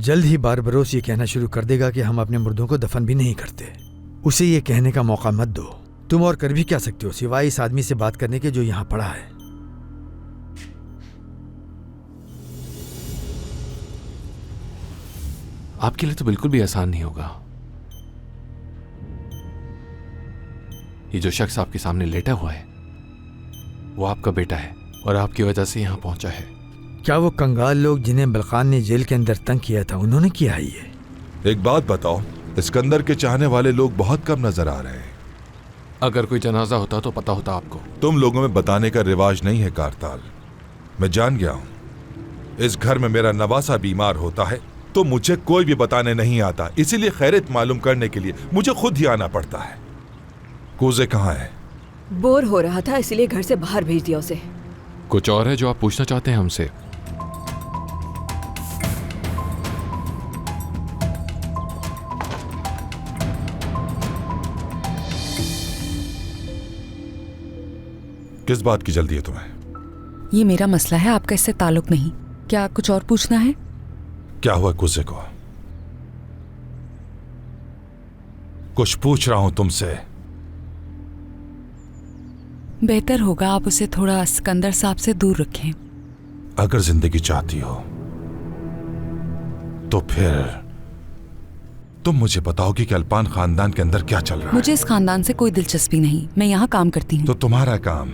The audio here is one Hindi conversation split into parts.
जल्द ही बारबरोस ये कहना शुरू कर देगा कि हम अपने मुर्दों को दफन भी नहीं करते। उसे ये कहने का मौका मत दो। तुम और कर भी क्या सकते हो सिवाय इस आदमी से बात करने के जो यहाँ पड़ा है। आपके लिए तो बिल्कुल भी आसान नहीं होगा। ये जो शख्स आपके सामने लेटा हुआ है वो आपका बेटा है और आपकी वजह से यहाँ पहुंचा है। क्या वो कंगाल लोग जिन्हें बलखान ने जेल के अंदर तंग किया था उन्होंने किया है ये? एक बात बताओ, इस्कंदर के चाहने वाले लोग बहुत कम नजर आ रहे हैं। अगर कोई जनाजा होता तो पता होता आपको। तुम लोगों में बताने का रिवाज नहीं है कारताल। मैं जान गया हूं। इस घर में मेरा नवासा बीमार होता है तो मुझे कोई भी बताने नहीं आता, इसीलिए खैरियत मालूम करने के लिए मुझे खुद ही आना पड़ता है। कूजे कहाँ है? बोर हो रहा था इसलिए घर से बाहर भेज दिया उसे। कुछ और है जो आप पूछना चाहते हैं हमसे? किस बात की जल्दी है तुम्हें? ये मेरा मसला है, आपका इससे ताल्लुक नहीं। क्या कुछ और पूछना है? क्या हुआ कुजे को? कुछ पूछ रहा हूं तुमसे। बेहतर होगा आप उसे थोड़ा सिकंदर साहब से दूर रखें। अगर जिंदगी चाहती हो तो फिर तुम मुझे बताओगी कि अल्पान खानदान के अंदर क्या चल रहा है। मुझे इस खानदान से कोई दिलचस्पी नहीं, मैं यहाँ काम करती हूँ। तो तुम्हारा काम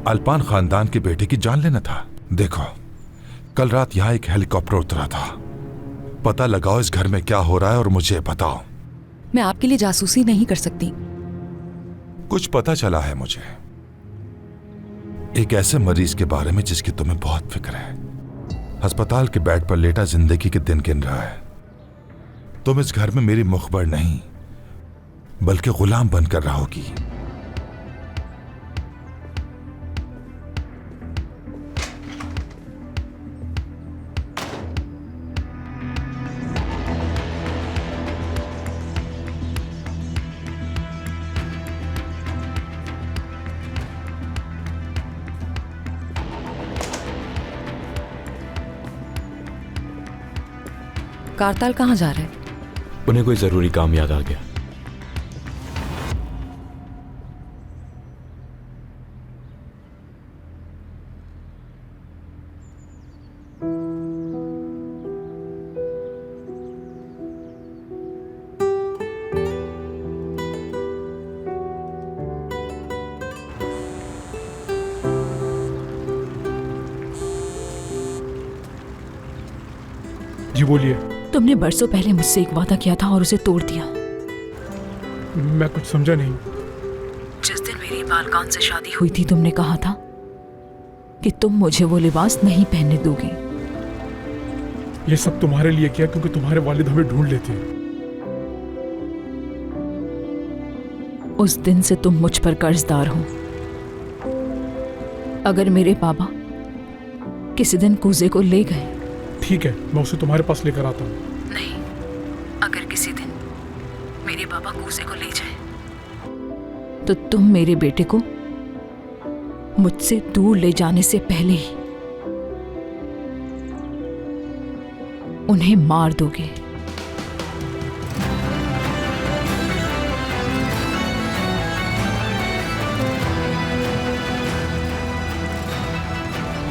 अल्पान खानदान के बेटे की जान लेना था। देखो, कल रात यहाँ एक हेलीकॉप्टर उतरा था। पता लगाओ इस घर में क्या हो रहा है और मुझे बताओ। मैं आपके लिए जासूसी नहीं कर सकती। कुछ पता चला है मुझे, एक ऐसे मरीज के बारे में जिसकी तुम्हें बहुत फिक्र है। अस्पताल के बेड पर लेटा जिंदगी के दिन गिन रहा है। तुम इस घर में मेरी मुखबर नहीं बल्कि गुलाम बनकर रहोगी। कारताल कहाँ जा रहा है? उन्हें कोई जरूरी काम याद आ गया। जी बोलिए। तुमने बरसों पहले मुझसे एक वादा किया था और उसे तोड़ दिया। मैं कुछ समझा नहीं। जिस दिन मेरी बालकान से शादी हुई थी तुमने कहा था कि तुम मुझे वो लिबास नहीं पहनने दोगे। ये सब तुम्हारे लिए किया क्योंकि तुम्हारे वालिद हमें ढूंढ लेते हैं। उस दिन से तुम मुझ पर कर्जदार हो। अगर मेरे बाबा किसी दिन कूजे को ले गए, ठीक है, मैं उसे तुम्हारे पास लेकर आता हूँ। नहीं, अगर किसी दिन मेरे बाबा कूजे को ले जाए तो तुम मेरे बेटे को मुझसे दूर ले जाने से पहले ही उन्हें मार दोगे।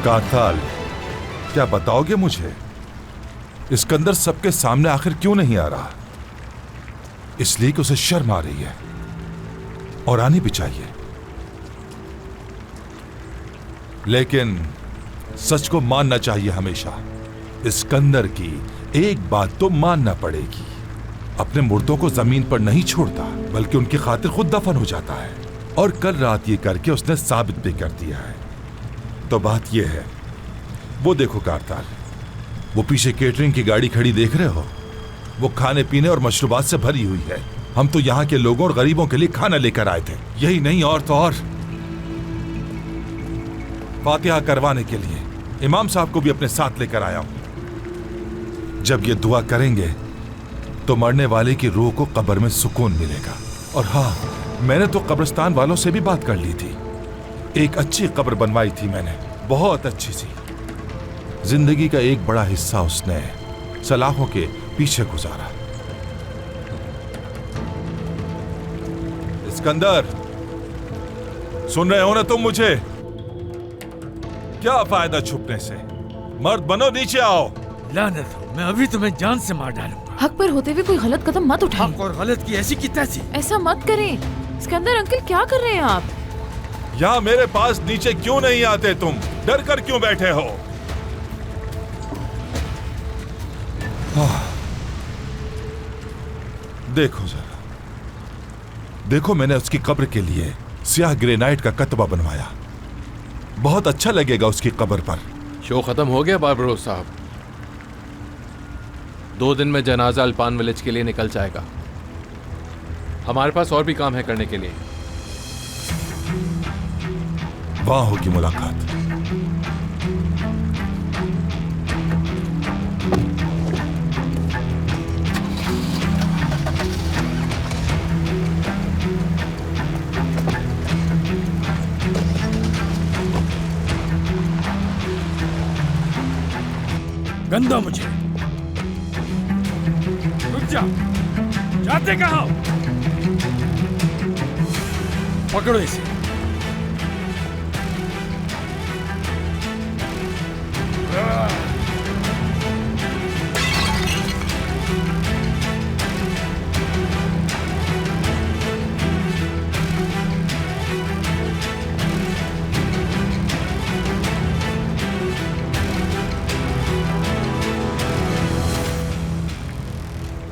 कारताल, क्या बताओगे मुझे इस्कंदर सबके सामने आखिर क्यों नहीं आ रहा? इसलिए कि उसे शर्म आ रही है और आनी भी चाहिए, लेकिन सच को मानना चाहिए हमेशा। इस्कंदर की एक बात तो मानना पड़ेगी, अपने मुर्दों को जमीन पर नहीं छोड़ता बल्कि उनकी खातिर खुद दफन हो जाता है। और कल रात ये करके उसने साबित भी कर दिया है। तो बात यह है, वो देखो कारताल, वो पीछे केटरिंग की गाड़ी खड़ी देख रहे हो? वो खाने पीने और मशरूबात से भरी हुई है। हम तो यहाँ के लोगों और गरीबों के लिए खाना लेकर आए थे। यही नहीं, और तो और फातिहा करवाने के लिए इमाम साहब को भी अपने साथ लेकर आया हूं। जब ये दुआ करेंगे तो मरने वाले की रूह को कब्र में सुकून मिलेगा। और हाँ, मैंने तो कब्रिस्तान वालों से भी बात कर ली थी। एक अच्छी कब्र बनवाई थी मैंने, बहुत अच्छी सी। जिंदगी का एक बड़ा हिस्सा उसने सलाखों के पीछे गुजारा। सिकंदर, सुन रहे हो ना तुम मुझे? क्या फायदा छुपने से? मर्द बनो, नीचे आओ। लानत हो, मैं अभी तुम्हें जान से मार डालूंगा। हक पर होते हुए कोई गलत कदम मत उठाएं। हक और गलत की ऐसी की तैसी। ऐसा मत करें। सिकंदर अंकल, क्या कर रहे हैं आप? यहां मेरे पास नीचे क्यों नहीं आते तुम? डर कर क्यों बैठे हो? देखो जरा, देखो मैंने उसकी कब्र के लिए स्याह ग्रेनाइट का कतबा बनवाया। बहुत अच्छा लगेगा उसकी कब्र पर। शो खत्म हो गया बारबरोस साहब। 2 दिन में जनाजा अल्पान विलेज के लिए निकल जाएगा। हमारे पास और भी काम है करने के लिए। वहां होगी मुलाकात। गंदा मुझे। रुक जा, जाते कहाँ हो? पकड़ो इसे।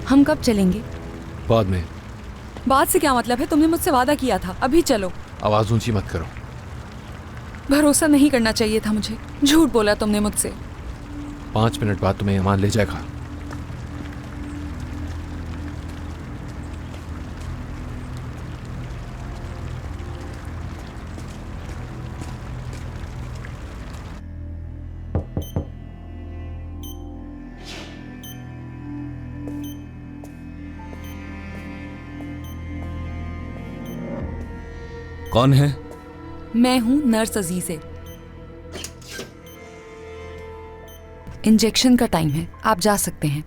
हम कब चलेंगे? बाद में। बात से क्या मतलब है? तुमने मुझसे वादा किया था। अभी चलो। आवाज ऊंची मत करो। भरोसा नहीं करना चाहिए था मुझे। झूठ बोला तुमने मुझसे। 5 मिनट बाद तुम्हें ईमान ले जाएगा। कौन है? मैं हूं नर्स अजीजे। इंजेक्शन का टाइम है, आप जा सकते हैं।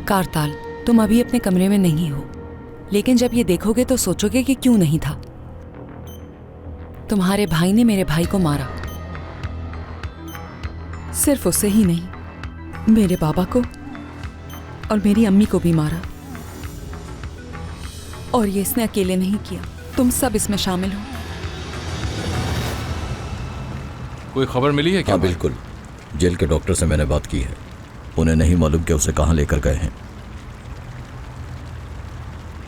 कारताल, तुम अभी अपने कमरे में नहीं हो, लेकिन जब ये देखोगे तो सोचोगे कि क्यों नहीं था। तुम्हारे भाई ने मेरे भाई को मारा। सिर्फ उसे ही नहीं, मेरे बाबा को और मेरी अम्मी को भी मारा। और ये इसने अकेले नहीं किया, तुम सब इसमें शामिल हो। कोई खबर मिली है क्या? हाँ बिल्कुल, जेल के डॉक्टर से मैंने बात की है। उन्हें नहीं मालूम कि उसे कहाँ लेकर गए हैं।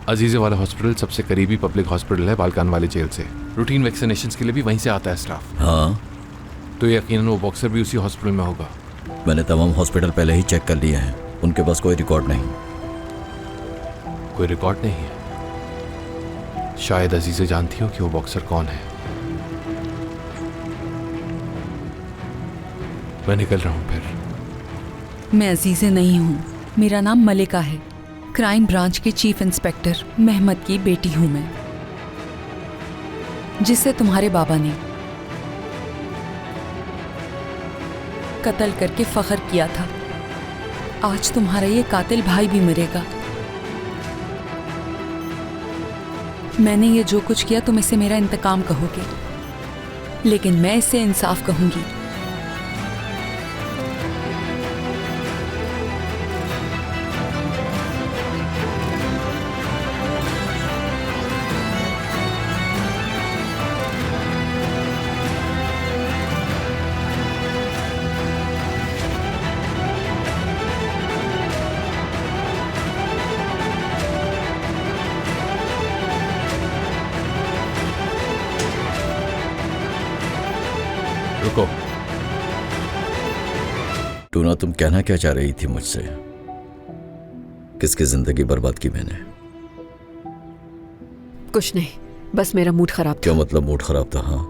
अजीजे वाला हॉस्पिटल सबसे करीबी पब्लिक हॉस्पिटल है बालकान वाली जेल से। रूटीन वैक्सीनेशंस के लिए भी वहीं से आता है स्टाफ। हाँ, तो यकीनन वो बॉक्सर भी उसी हॉस्पिटल में होगा। मैंने तमाम हॉस्पिटल पहले ही चेक कर लिए हैं, उनके पास कोई रिकॉर्ड नहीं। कोई रिकॉर्ड नहीं है? शायद अजीजे जानती हो कि वो बॉक्सर कौन है। मैं निकल रहा हूं फिर। मैं अजीजे नहीं हूँ, मेरा नाम मलिका है। क्राइम ब्रांच के चीफ इंस्पेक्टर मेहमद की बेटी हूँ मैं, जिसे तुम्हारे बाबा ने कत्ल करके फख्र किया था। आज तुम्हारा ये कातिल भाई भी मरेगा। मैंने ये जो कुछ किया तुम इसे मेरा इंतकाम कहोगे, लेकिन मैं इसे इंसाफ कहूंगी। रुको। टूना, तुम कहना क्या चाह रही थी मुझसे? किसकी जिंदगी बर्बाद की मैंने? कुछ नहीं, बस मेरा मूड खराब था। क्या मतलब मूड खराब था? हाँ,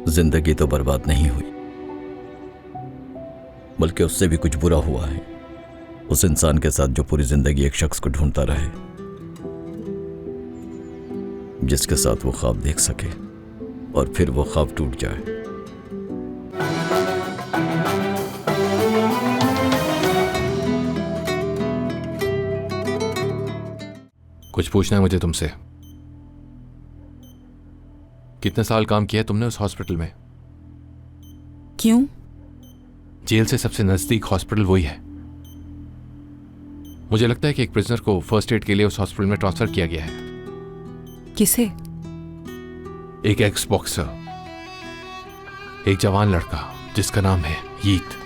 जिंदगी तो बर्बाद नहीं हुई, बल्कि उससे भी कुछ बुरा हुआ है। उस इंसान के साथ जो पूरी जिंदगी एक शख्स को ढूंढता रहे, जिसके साथ वो ख्वाब देख सके और फिर वो ख्वाब टूट जाए। कुछ पूछना है मुझे तुमसे। कितने साल काम किया तुमने उस हॉस्पिटल में? क्यों? जेल से सबसे नजदीक हॉस्पिटल वही है। मुझे लगता है कि एक प्रिजनर को फर्स्ट एड के लिए उस हॉस्पिटल में ट्रांसफर किया गया है। किसे? एक एक्स बॉक्सर, एक जवान लड़का जिसका नाम है यीत।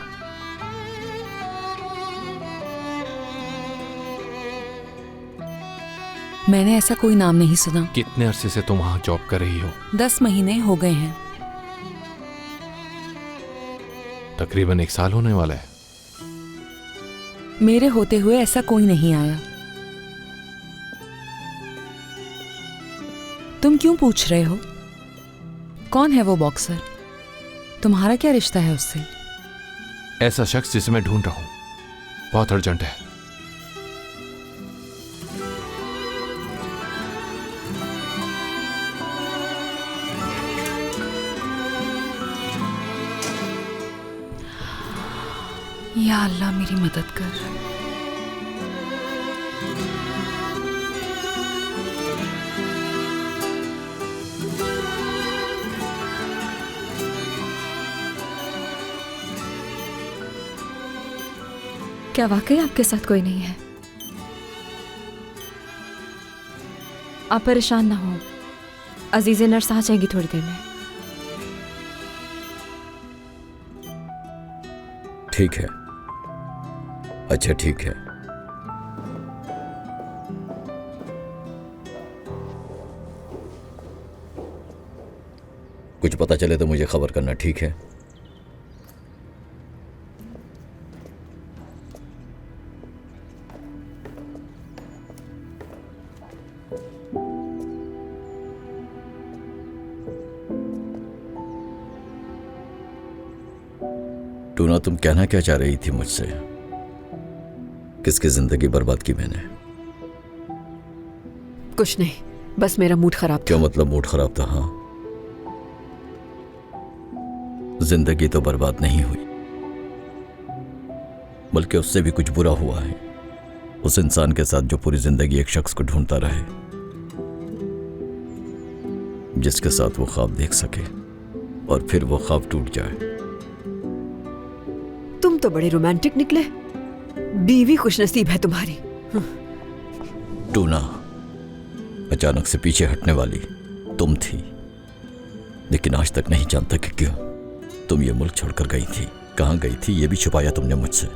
मैंने ऐसा कोई नाम नहीं सुना। कितने अरसे से तुम वहां जॉब कर रही हो? 10 महीने हो गए हैं। तकरीबन 1 साल होने वाला है। मेरे होते हुए ऐसा कोई नहीं आया। तुम क्यों पूछ रहे हो? कौन है वो बॉक्सर? तुम्हारा क्या रिश्ता है उससे? ऐसा शख्स जिसे मैं ढूंढ रहा हूं, बहुत अर्जेंट है। या अल्लाह मेरी मदद कर। क्या वाकई आपके साथ कोई नहीं है? आप परेशान ना हो, अजीज़े नर्स आ जाएंगी थोड़ी देर में। ठीक है, अच्छा ठीक है। कुछ पता चले तो मुझे खबर करना, ठीक है? टूना, तुम कहना क्या चाह रही थी मुझसे? किसकी जिंदगी बर्बाद की मैंने? कुछ नहीं, बस मेरा मूड खराब था। क्या मतलब मूड खराब था? हाँ, जिंदगी तो बर्बाद नहीं हुई, बल्कि उससे भी कुछ बुरा हुआ है। उस इंसान के साथ जो पूरी जिंदगी एक शख्स को ढूंढता रहे, जिसके साथ वो ख्वाब देख सके और फिर वो ख्वाब टूट जाए। तुम तो बड़े रोमांटिक निकले। बीवी खुशनसीब है तुम्हारी। टूना, अचानक से पीछे हटने वाली तुम थी, लेकिन आज तक नहीं जानता कि क्यों तुम ये मुल्क छोड़कर गई थी। कहाँ गई थी ये भी छुपाया तुमने मुझसे।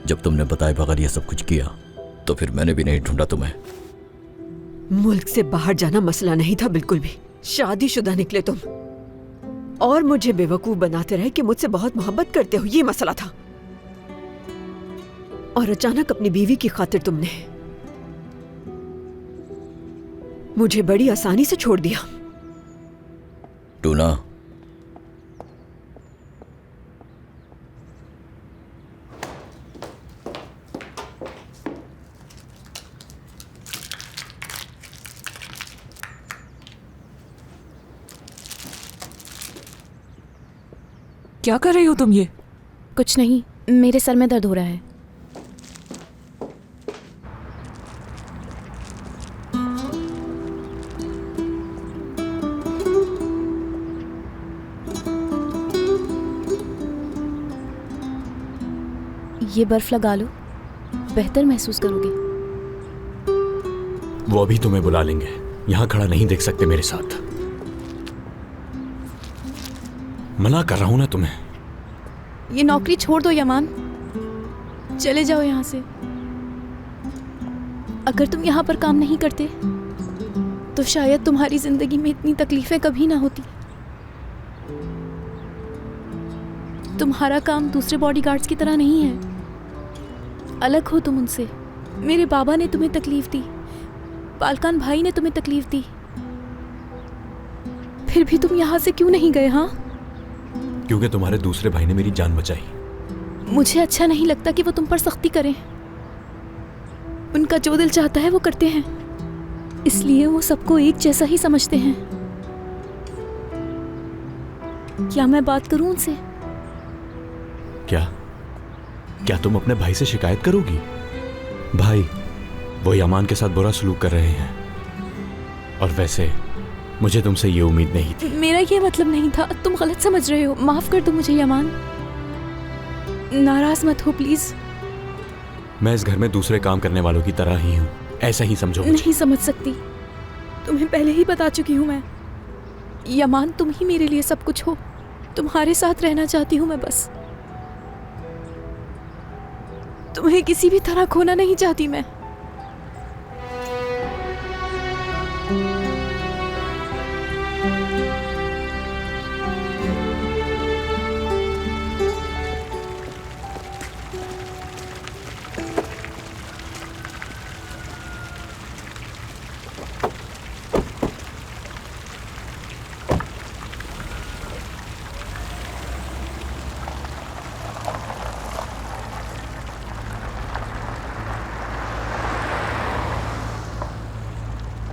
जब तुमने बताए बगैर ये सब कुछ किया तो फिर मैंने भी नहीं ढूंढा तुम्हें। मुल्क से बाहर जाना मसला नहीं था बिल्कुल भी। शादीशुदा निकले तुम और मुझे बेवकूफ बनाते रहे कि मुझसे बहुत मोहब्बत करते हो, ये मसला था। और अचानक अपनी बीवी की खातिर तुमने मुझे बड़ी आसानी से छोड़ दिया। टूना, क्या कर रही हो तुम ये? कुछ नहीं, मेरे सर में दर्द हो रहा है। ये बर्फ लगा लो, बेहतर महसूस करोगे। वो अभी तुम्हें बुला लेंगे, यहाँ खड़ा नहीं देख सकते मेरे साथ। मना कर रहा हूं ना तुम्हें। ये नौकरी छोड़ दो यमान, चले जाओ यहाँ से। अगर तुम यहाँ पर काम नहीं करते तो शायद तुम्हारी जिंदगी में इतनी तकलीफें कभी ना होती। तुम्हारा काम दूसरे बॉडीगार्ड्स की तरह नहीं है, अलग हो तुम उनसे। मेरे बाबा ने तुम्हें तकलीफ दी, बालकान भाई ने तुम्हें तकलीफ दी, फिर भी तुम यहाँ से क्यों नहीं गए? हाँ, क्योंकि तुम्हारे दूसरे भाई ने मेरी जान बचाई। मुझे अच्छा नहीं लगता कि वो तुम पर सख्ती करें। उनका जो दिल चाहता है वो करते हैं, इसलिए वो सबको एक जैसा ही समझते हैं। क्या मैं बात करूं उनसे? क्या तुम अपने भाई से शिकायत करोगी? भाई, वो यामान के साथ बुरा सलूक कर रहे हैं, और वैसे मुझे तुमसे ये उम्मीद नहीं थी। मेरा ये मतलब नहीं था, तुम गलत समझ रहे हो। माफ कर दो मुझे यामान, नाराज मत हो प्लीज। मैं इस घर में दूसरे काम करने वालों की तरह ही हूँ, ऐसा ही समझो मुझे। नहीं समझ सकती, तुम्हें पहले ही बता चुकी हूँ मैं। यामान, तुम ही मेरे लिए सब कुछ हो, तुम्हारे साथ रहना चाहती हूँ मैं बस। तुम्हें किसी भी तरह खोना नहीं चाहती मैं।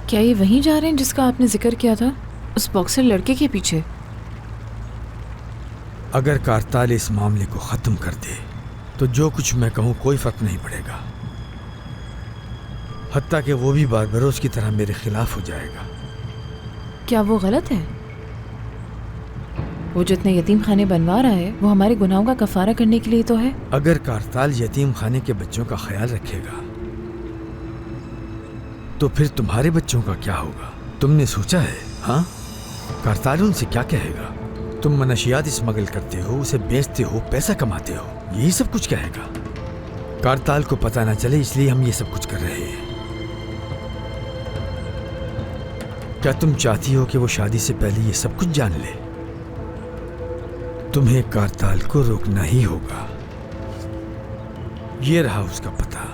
क्या ये वहीं जा रहे हैं जिसका आपने जिक्र किया था, उस बॉक्सर लड़के के पीछे? अगर कारताल इस मामले को खत्म कर दे तो जो कुछ मैं कहूँ कोई फर्क नहीं पड़ेगा, हत्ता कि वो भी बारबरोस की तरह मेरे खिलाफ हो जाएगा। क्या वो गलत है? वो जितने यतीम खाने बनवा रहा है वो हमारे गुनाहों का कफारा करने के लिए तो है। अगर कारताल यतीम खाने के बच्चों का ख्याल रखेगा तो फिर तुम्हारे बच्चों का क्या होगा? तुमने सोचा है? हाँ, कारताल उनसे क्या कहेगा? तुम मनशियात स्मगल करते हो, उसे बेचते हो, पैसा कमाते हो, यही सब कुछ कहेगा। कारताल को पता ना चले इसलिए हम ये सब कुछ कर रहे हैं। क्या तुम चाहती हो कि वो शादी से पहले ये सब कुछ जान ले? तुम्हें कारताल को रोकना ही होगा। ये रहा उसका पता।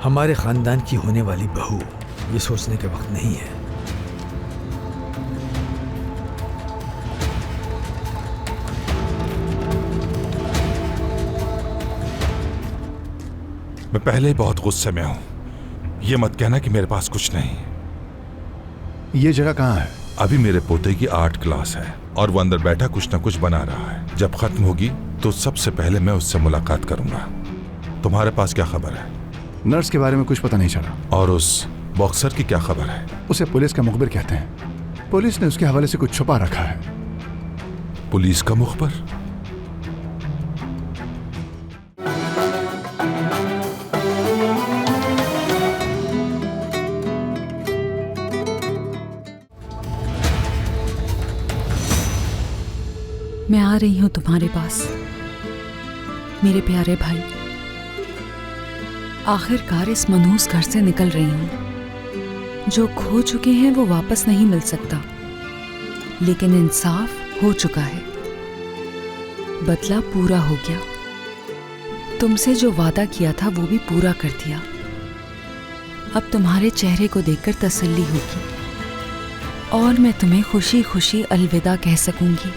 हमारे खानदान की होने वाली बहू, ये सोचने का वक्त नहीं है। मैं पहले ही बहुत गुस्से में हूं। ये मत कहना कि मेरे पास कुछ नहीं। ये जगह कहाँ है? अभी मेरे पोते की आर्ट क्लास है और वो अंदर बैठा कुछ ना कुछ बना रहा है। जब खत्म होगी तो सबसे पहले मैं उससे मुलाकात करूंगा। तुम्हारे पास क्या खबर है? नर्स के बारे में कुछ पता नहीं चला। और उस बॉक्सर की क्या खबर है? उसे पुलिस का मुखबिर कहते हैं। पुलिस ने उसके हवाले से कुछ छुपा रखा है। पुलिस का मुखबिर? मैं आ रही हूं तुम्हारे पास, मेरे प्यारे भाई। आखिरकार इस मनहूस घर से निकल रही हूं। जो खो चुके हैं वो वापस नहीं मिल सकता, लेकिन इंसाफ हो चुका है। बदला पूरा हो गया। तुमसे जो वादा किया था वो भी पूरा कर दिया। अब तुम्हारे चेहरे को देखकर तसल्ली होगी और मैं तुम्हें खुशी खुशी अलविदा कह सकूंगी।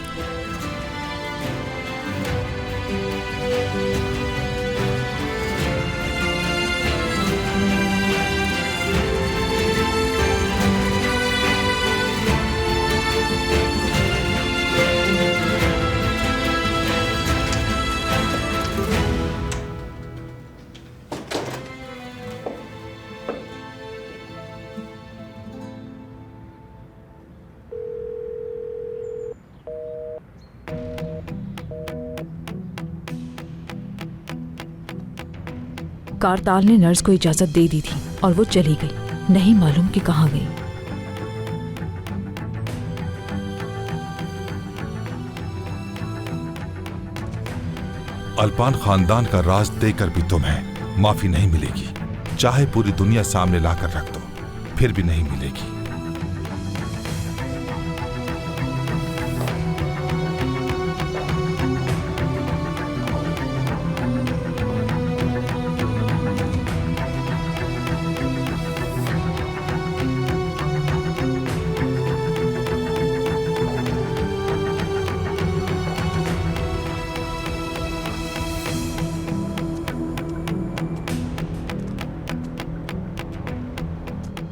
कारताल ने नर्स को इजाजत दे दी थी और वो चली गई। नहीं मालूम कि कहाँ गई। अल्पान खानदान का राज देकर भी तुम्हें माफी नहीं मिलेगी। चाहे पूरी दुनिया सामने लाकर रख दो, फिर भी नहीं मिलेगी।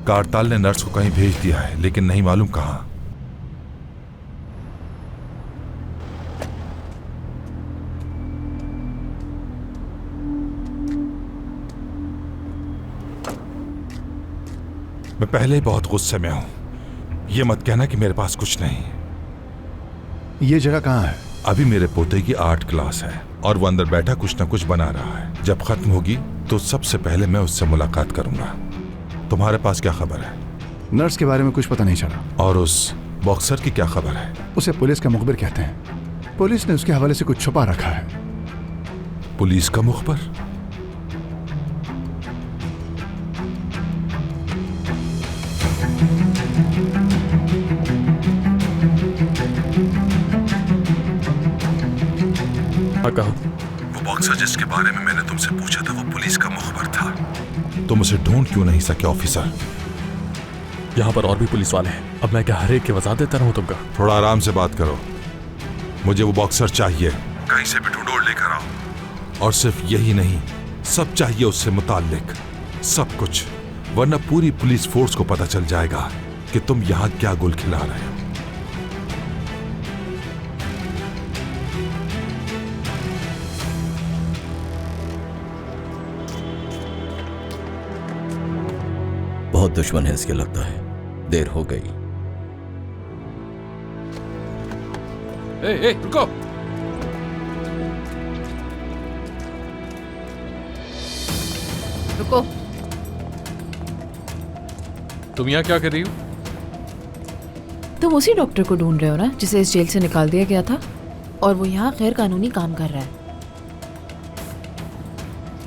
कारताल ने नर्स को कहीं भेज दिया है, लेकिन नहीं मालूम कहां। मैं पहले ही बहुत गुस्से में हूं। ये मत कहना कि मेरे पास कुछ नहीं। ये जगह कहाँ है? अभी मेरे पोते की आर्ट क्लास है और वो अंदर बैठा कुछ ना कुछ बना रहा है। जब खत्म होगी तो सबसे पहले मैं उससे मुलाकात करूंगा। तुम्हारे पास क्या खबर है? नर्स के बारे में कुछ पता नहीं चला। और उस बॉक्सर की क्या खबर है? उसे पुलिस का मुखबिर कहते हैं। पुलिस ने उसके हवाले से कुछ छुपा रखा है। पुलिस का मुखबिर? कहो। वो बॉक्सर जिसके बारे में मैंने तुमसे पूछा था, वो पुलिस का मुखबिर था। तुम उसे ढूंढ क्यों नहीं सके ऑफिसर? यहाँ पर और भी पुलिस वाले हैं। अब मैं क्या हर एक के वजह देता रहूं तुमका? थोड़ा आराम से बात करो। मुझे वो बॉक्सर चाहिए, कहीं से भी ढूंढो और लेकर आओ। और सिर्फ यही नहीं, सब चाहिए उससे मुताल्लिक, सब कुछ, वरना पूरी पुलिस फोर्स को पता चल जाएगा कि तुम यहाँ क्या गुल खिला रहे हो। बहुत दुश्मन है इसके, लगता है देर हो गई। ए, रुको। रुको। तुम यहाँ क्या कर रही हो? तुम उसी डॉक्टर को ढूंढ रहे हो ना जिसे इस जेल से निकाल दिया गया था, और वो यहाँ गैर कानूनी काम कर रहा है।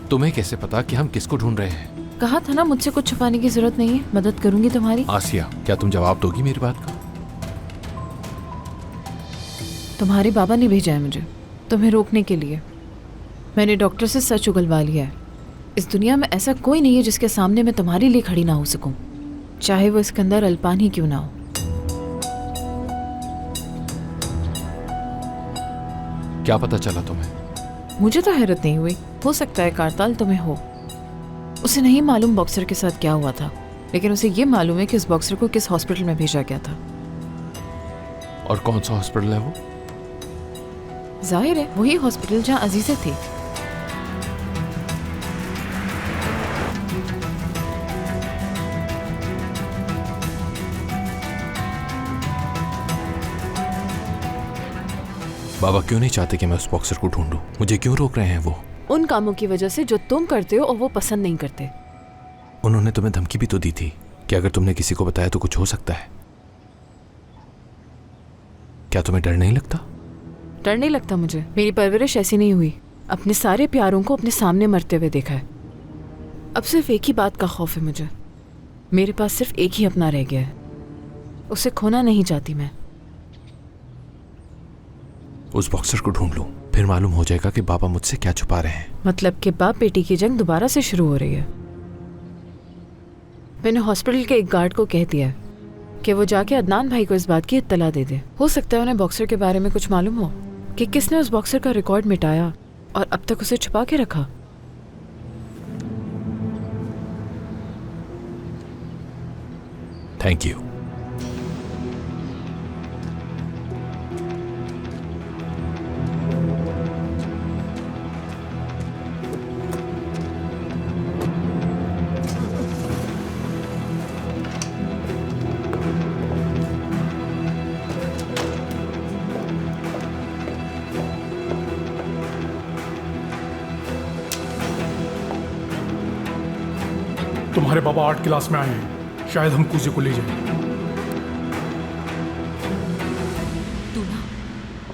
तुम्हें कैसे पता कि हम किसको ढूंढ रहे हैं? कहा था ना मुझसे कुछ छुपाने की जरूरत नहीं है, मदद करूंगी तुम्हारी। आसिया, क्या तुम जवाब दोगी मेरी बात का? तुम्हारे बाबा ने भेजा है मुझे तुम्हें रोकने के लिए। मैंने डॉक्टर से सच उगलवा लिया है। इस दुनिया में ऐसा कोई नहीं है जिसके सामने मैं तुम्हारे लिए खड़ी ना हो सकूं, चाहे वो सिकंदर अल्पान ही क्यों ना हो। क्या पता चला तुम्हें? मुझे तो हैरत नहीं हुई। हो सकता है कारताल तुम्हें हो। उसे नहीं मालूम बॉक्सर के साथ क्या हुआ था, लेकिन उसे ये मालूम है कि उस बॉक्सर को किस हॉस्पिटल में भेजा गया था। और कौन सा हॉस्पिटल है वो? जाहिर है वही हॉस्पिटल जहां अजीज़े थी। बाबा क्यों नहीं चाहते कि मैं उस बॉक्सर को ढूंढूं? मुझे क्यों रोक रहे हैं वो? उन कामों की वजह से जो तुम करते हो और वो पसंद नहीं करते। उन्होंने तुम्हें धमकी भी तो दी थी कि अगर तुमने किसी को बताया तो कुछ हो सकता है। क्या तुम्हें डर नहीं लगता? डर नहीं लगता मुझे। मेरी परवरिश ऐसी नहीं हुई। अपने सारे प्यारों को अपने सामने मरते हुए देखा है। अब सिर्फ एक ही बात का खौफ है मुझे। मेरे पास सिर्फ एक ही अपना रह गया है, उसे खोना नहीं चाहती मैं। उस बॉक्सर को ढूंढ लूं, फिर मालूम हो जाएगा कि बाबा मुझसे क्या छुपा रहे हैं। मतलब कि बाप बेटी की जंग दोबारा से शुरू हो रही है। मैंने हॉस्पिटल के एक गार्ड को कह दिया कि वो जाके अदनान भाई को इस बात की इत्तला दे दे। हो सकता है उन्हें बॉक्सर के बारे में कुछ मालूम हो कि किसने उस बॉक्सर का रिकॉर्ड मिटाया और अब तक उसे छुपा के रखा। Thank you. तुम्हारे बाबा आर्ट क्लास में आए हैं, शायद हम कूजे को ले जाएं।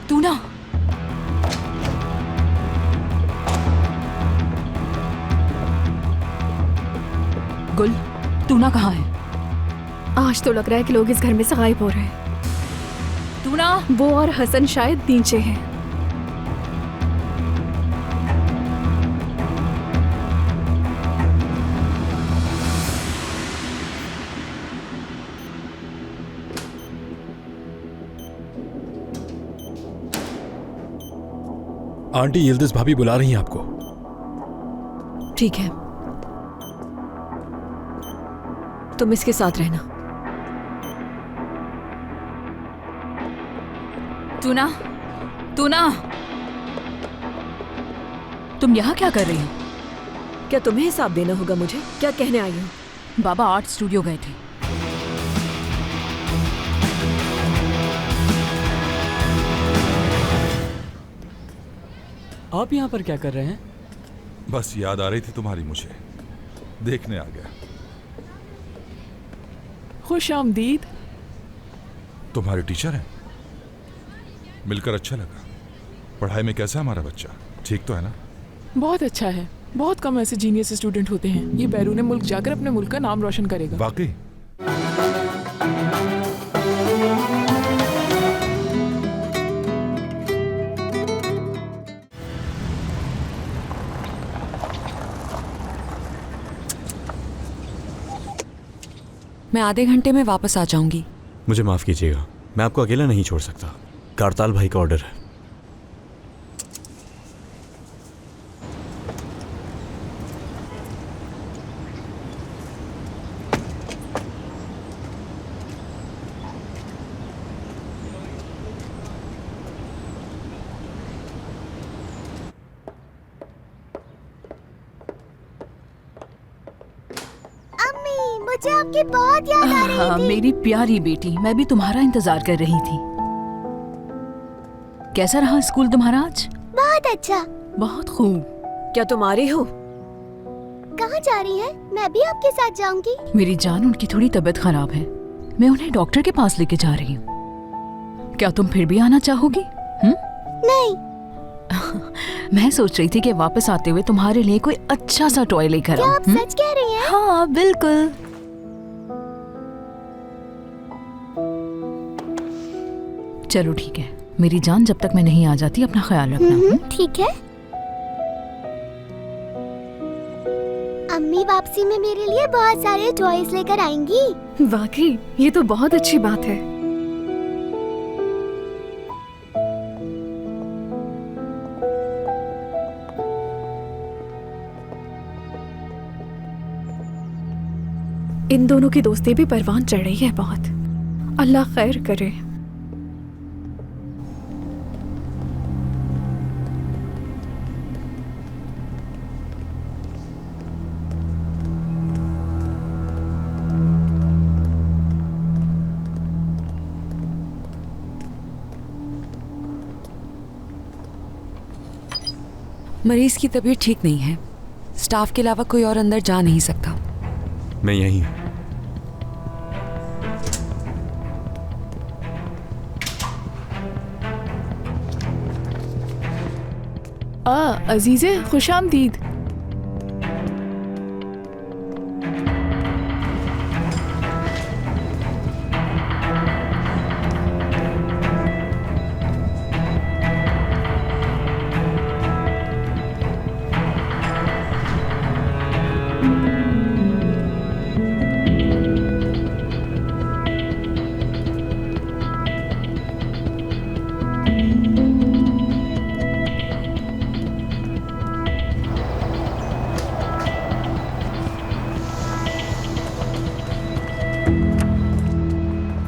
तूना गुल, तूना कहाँ है? आज तो लग रहा है कि लोग इस घर में से गायब हो रहे हैं। तूना, वो और हसन शायद नीचे हैं। आंटी यिल्दिज भाभी बुला रही हैं आपको। ठीक है। तुम इसके साथ रहना। तूना, तुम यहाँ क्या कर रही हो? क्या तुम्हें हिसाब देना होगा मुझे? क्या कहने आई हो? बाबा आर्ट स्टूडियो गए थे। आप यहाँ पर क्या कर रहे हैं? बस याद आ रही थी तुम्हारी, मुझे देखने आ गया। खुश आमदीद। तुम्हारे टीचर हैं? मिलकर अच्छा लगा। पढ़ाई में कैसा है हमारा बच्चा? ठीक तो है ना? बहुत अच्छा है। बहुत कम ऐसे जीनियस स्टूडेंट होते हैं। ये बैरून मुल्क जाकर अपने मुल्क का नाम रोशन करेगा। वाकई? मैं आधे घंटे में वापस आ जाऊंगी। मुझे माफ कीजिएगा, मैं आपको अकेला नहीं छोड़ सकता। कारताल भाई का ऑर्डर है। मुझे आपकी बहुत याद आ रही थी। मेरी प्यारी बेटी, मैं भी तुम्हारा इंतजार कर रही थी। कैसा रहा स्कूल तुम्हारा आज? बहुत अच्छा। बहुत खूब। क्या तुम आ रही हो? कहाँ जा रही है? मैं भी आपके साथ जाऊंगी। मेरी जान, उनकी थोड़ी तबीयत खराब है। मैं उन्हें डॉक्टर के पास लेके जा रही हूँ। क्या तुम फिर भी आना चाहोगी? नहीं। मैं सोच रही थी कि वापस आते हुए तुम्हारे लिए कोई अच्छा सा टॉय लेकर आऊं। क्या आप सच कह रही हैं? हाँ बिल्कुल। चलो ठीक है मेरी जान, जब तक मैं नहीं आ जाती अपना ख्याल रखना। ठीक है। अम्मी वापसी में मेरे लिए बहुत सारे टॉयज लेकर आएंगी। वाकई ये तो बहुत अच्छी बात है। इन दोनों की दोस्ती भी परवान चढ़ रही है बहुत। अल्लाह खैर करे। मरीज की तबीयत ठीक नहीं है। स्टाफ के अलावा कोई और अंदर जा नहीं सकता। मैं यहीं हूं। अजीज़े, खुश आमदीद।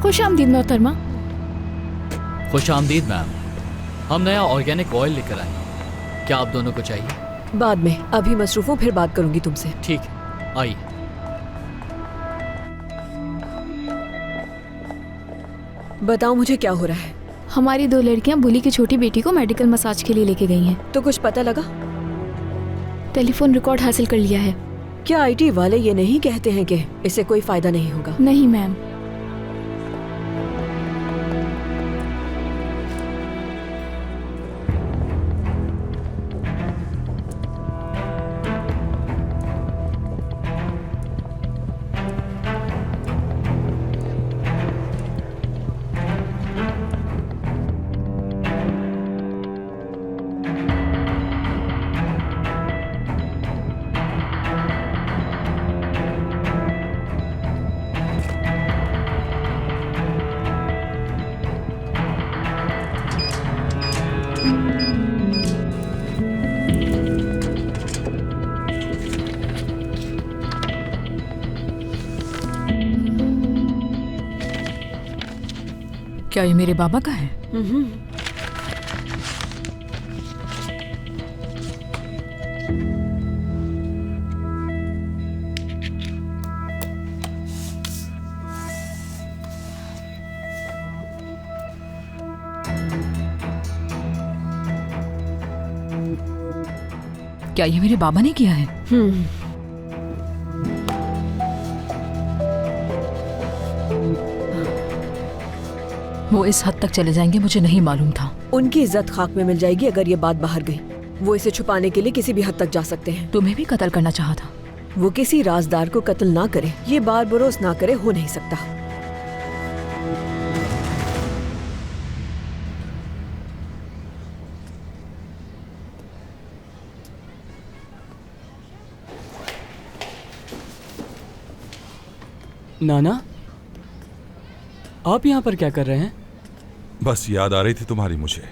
खुश आमदीद मोहतरमा। खुश आमदीद मैम। हम नया ऑर्गेनिक ऑयल लेकर आए हैं। क्या आप दोनों को चाहिए? बाद में, अभी मसरूफ हूँ, फिर बात करूंगी तुमसे। ठीक है, आइए। बताओ मुझे क्या हो रहा है? हमारी 2 लड़कियां बुली की छोटी बेटी को मेडिकल मसाज के लिए लेके गई हैं। तो कुछ पता लगा? टेलीफोन रिकॉर्ड हासिल कर लिया है। क्या आईटी वाले ये नहीं कहते हैं कि इससे कोई फायदा नहीं होगा? नहीं मैम। क्या ये मेरे बाबा का है? क्या ये मेरे बाबा ने किया है? वो इस हद तक चले जाएंगे मुझे नहीं मालूम था। उनकी इज्जत खाक में मिल जाएगी अगर ये बात बाहर गई। वो इसे छुपाने के लिए किसी भी हद तक जा सकते हैं। तुम्हें भी कत्ल करना चाहा था। वो किसी राजदार को कत्ल ना करे, ये बार बरोस ना करे, हो नहीं सकता। नाना, आप यहाँ पर क्या कर रहे हैं? बस याद आ रही थी तुम्हारी, मुझे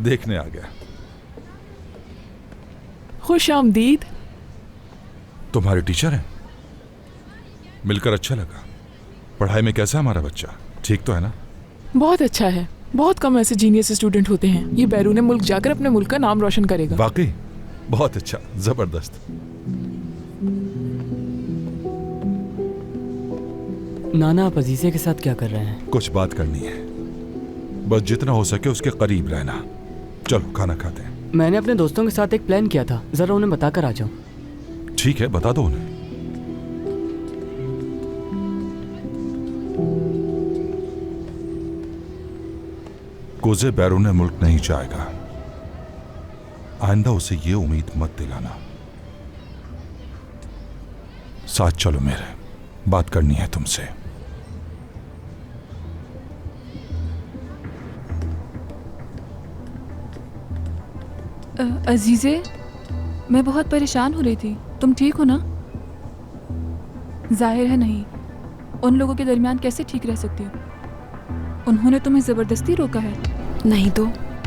देखने आ गया। खुश आमदीद। तुम्हारे टीचर हैं? मिलकर अच्छा लगा। पढ़ाई में कैसा है हमारा बच्चा? ठीक तो है ना? बहुत अच्छा है। बहुत कम ऐसे जीनियस स्टूडेंट होते हैं। ये बैरून मुल्क जाकर अपने मुल्क का नाम रोशन करेगा। वाकई बहुत अच्छा, जबरदस्त। नाना, आप अजीजे के साथ क्या कर रहे हैं? कुछ बात करनी है, बस जितना हो सके उसके करीब रहना। चलो खाना खाते हैं। मैंने अपने दोस्तों के साथ एक प्लान किया था, जरा उन्हें बताकर आ जाओ। ठीक है, बता दो उन्हें। कोज़े बैरून मुल्क नहीं जाएगा। आइंदा उसे ये उम्मीद मत दिलाना। साथ चलो मेरे, बात करनी है तुमसे। अजीजे, मैं बहुत परेशान हो रही थी। तुम ठीक हो ना? जाहिर है नहीं। उन लोगों के दरमियान कैसे ठीक रह सकती हूँ? उन्होंने तुम्हें ज़बरदस्ती रोका है? नहीं तो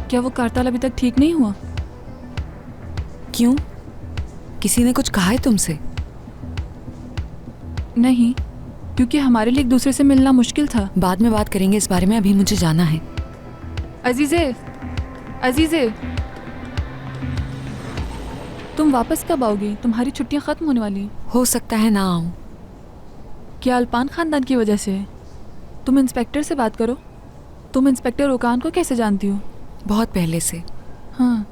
क्या वो कारताल अभी तक ठीक नहीं हुआ? क्यों? किसी ने कुछ कहा है तुमसे? नहीं, क्योंकि हमारे लिए एक दूसरे से मिलना मुश्किल था। बाद में बात करेंगे इस बारे में, अभी मुझे जाना है। अजीजे, अजीजे, तुम वापस कब आओगी? तुम्हारी छुट्टियां खत्म होने वाली। हो सकता है ना आऊं। क्या अल्पान खानदान की वजह से? तुम इंस्पेक्टर से बात करो। तुम इंस्पेक्टर ओकान को कैसे जानती हो? बहुत पहले से। हाँ,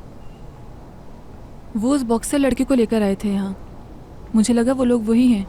वो उस बॉक्सर लड़के को लेकर आए थे यहाँ। मुझे लगा वो लोग वही हैं।